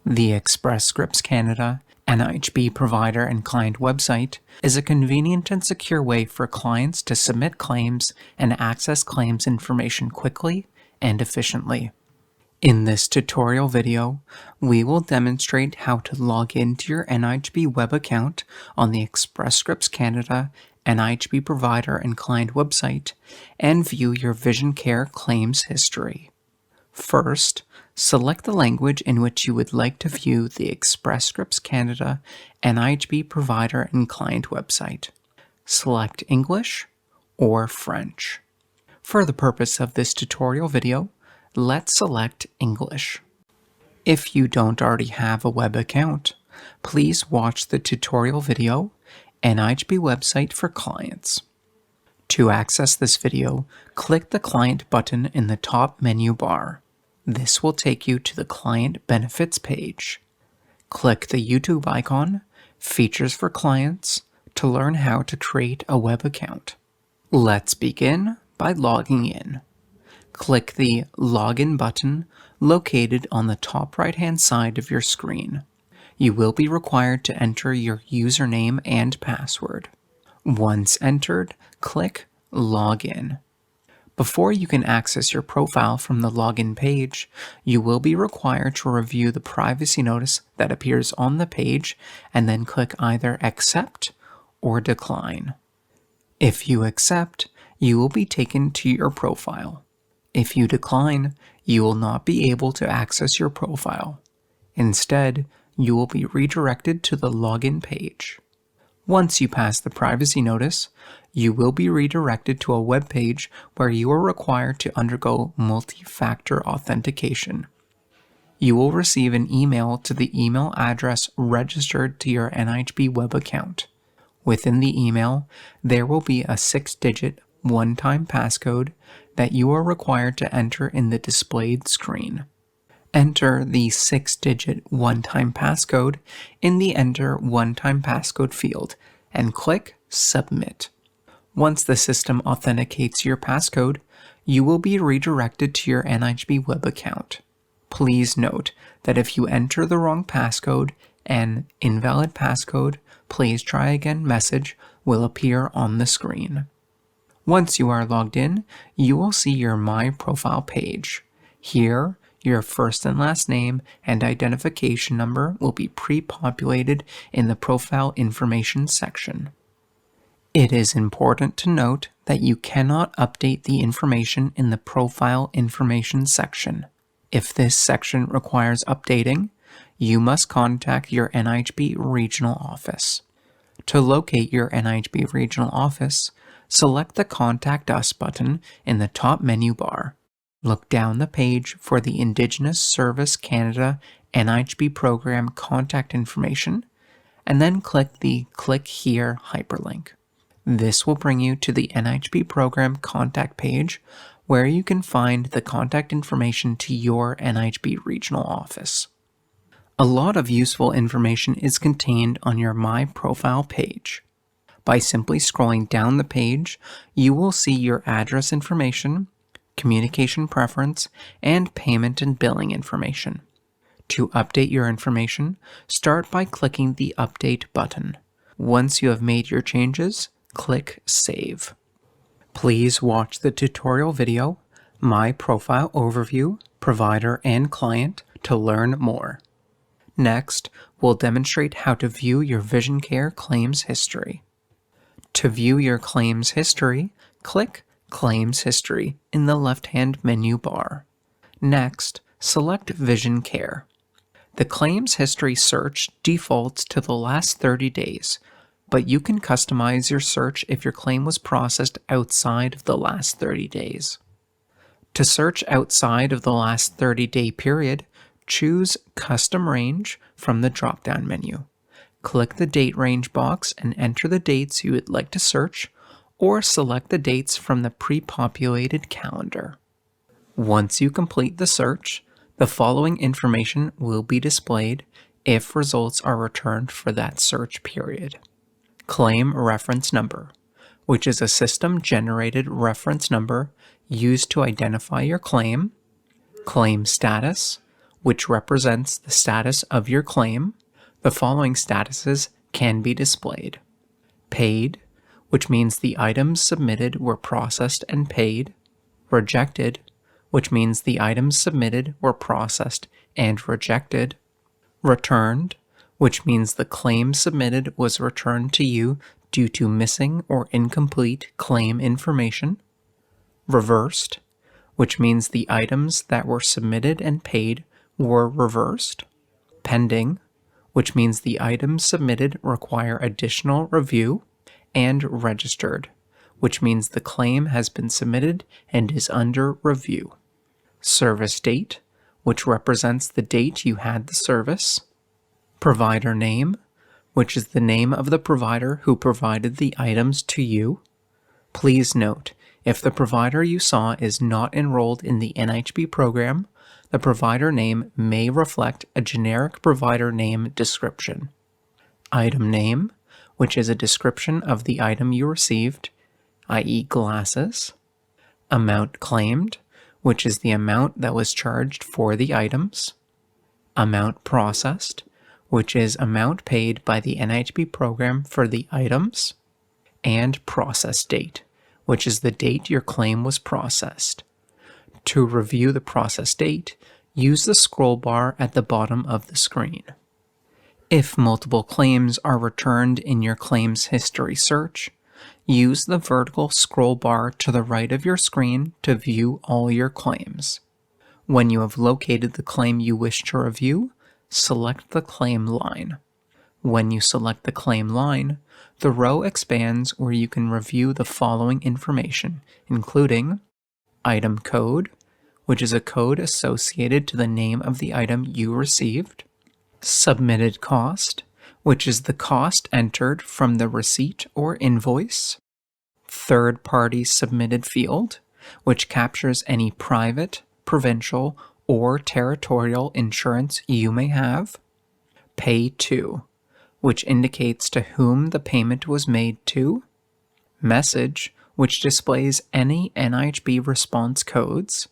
The Express Scripts Canada NIHB provider and client website is a convenient and secure way for clients to submit claims and access claims information quickly and efficiently. In this tutorial video, we will demonstrate how to log into your NIHB web account on the Express Scripts Canada NIHB provider and client website and view your Vision Care claims history. First, select the language in which you would like to view the Express Scripts Canada NIHB provider and client website. Select English or French. For the purpose of this tutorial video, let's select English. If you don't already have a web account, please watch the tutorial video, NIHB website for clients. To access this video, click the Client button in the top menu bar. This will take you to the Client Benefits page. Click the YouTube icon, Features for Clients, to learn how to create a web account. Let's begin by logging in. Click the Login button located on the top right-hand side of your screen. You will be required to enter your username and password. Once entered, click Login. Before you can access your profile from the login page, you will be required to review the privacy notice that appears on the page and then click either Accept or Decline. If you accept, you will be taken to your profile. If you decline, you will not be able to access your profile. Instead, you will be redirected to the login page. Once you pass the privacy notice, you will be redirected to a web page where you are required to undergo multi-factor authentication. You will receive an email to the email address registered to your NIHB web account. Within the email, there will be a 6-digit one-time passcode that you are required to enter in the displayed screen. Enter the 6-digit one-time passcode in the Enter One-Time Passcode field and click Submit. Once the system authenticates your passcode, you will be redirected to your NIHB web account. Please note that if you enter the wrong passcode, an invalid passcode, please try again message will appear on the screen. Once you are logged in, you will see your My Profile page. Here, your first and last name and identification number will be pre-populated in the Profile Information section. It is important to note that you cannot update the information in the Profile Information section. If this section requires updating, you must contact your NIHB Regional Office. To locate your NIHB Regional Office, select the Contact Us button in the top menu bar. Look down the page for the Indigenous Service Canada NIHB Program contact information, and then click the Click Here hyperlink. This will bring you to the NIHB Program contact page, where you can find the contact information to your NIHB Regional Office. A lot of useful information is contained on your My Profile page. By simply scrolling down the page, you will see your address information, communication preference, and payment and billing information. To update your information, start by clicking the Update button. Once you have made your changes, click Save. Please watch the tutorial video, My Profile Overview, Provider and Client, to learn more. Next, we'll demonstrate how to view your Vision Care claims history. To view your claims history, click Claims History in the left-hand menu bar. Next, select Vision Care. The Claims History search defaults to the last 30 days, but you can customize your search if your claim was processed outside of the last 30 days. To search outside of the last 30-day period, choose Custom Range from the drop-down menu. Click the Date Range box and enter the dates you would like to search, or select the dates from the pre-populated calendar. Once you complete the search, the following information will be displayed if results are returned for that search period. Claim Reference Number, which is a system-generated reference number used to identify your claim. Claim Status, which represents the status of your claim, the following statuses can be displayed. Paid, which means the items submitted were processed and paid. Rejected, which means the items submitted were processed and rejected. Returned, which means the claim submitted was returned to you due to missing or incomplete claim information. Reversed, which means the items that were submitted and paid were reversed. Pending, which means the items submitted require additional review. And registered, which means the claim has been submitted and is under review. Service date, which represents the date you had the service. Provider name, which is the name of the provider who provided the items to you. Please note, if the provider you saw is not enrolled in the NIHB program, the provider name may reflect a generic provider name description. Item name, which is a description of the item you received, i.e. glasses. Amount claimed, which is the amount that was charged for the items. Amount processed, which is amount paid by the NIHB program for the items. And process date, which is the date your claim was processed. To review the process date, use the scroll bar at the bottom of the screen. If multiple claims are returned in your claims history search, use the vertical scroll bar to the right of your screen to view all your claims. When you have located the claim you wish to review, select the claim line. When you select the claim line, the row expands where you can review the following information, including item code, which is a code associated to the name of the item you received. Submitted cost, which is the cost entered from the receipt or invoice. Third-party submitted field, which captures any private, provincial, or territorial insurance you may have. Pay to, which indicates to whom the payment was made to. Message, which displays any NIHB response codes.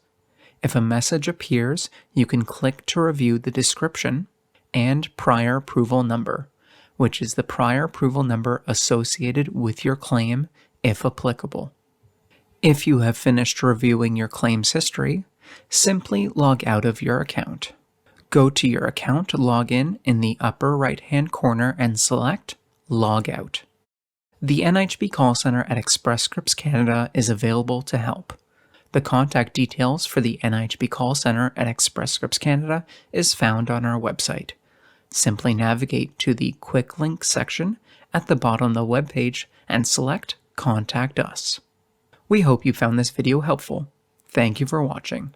If a message appears, you can click to review the description. And prior approval number, which is the prior approval number associated with your claim, if applicable. If you have finished reviewing your claims history, simply log out of your account. Go to your account login in the upper right-hand corner and select Log Out. The NIHB call center at Express Scripts Canada is available to help. The contact details for the NIHB call center at Express Scripts Canada is found on our website. Simply navigate to the Quick Link section at the bottom of the webpage and select Contact Us. We hope you found this video helpful. Thank you for watching.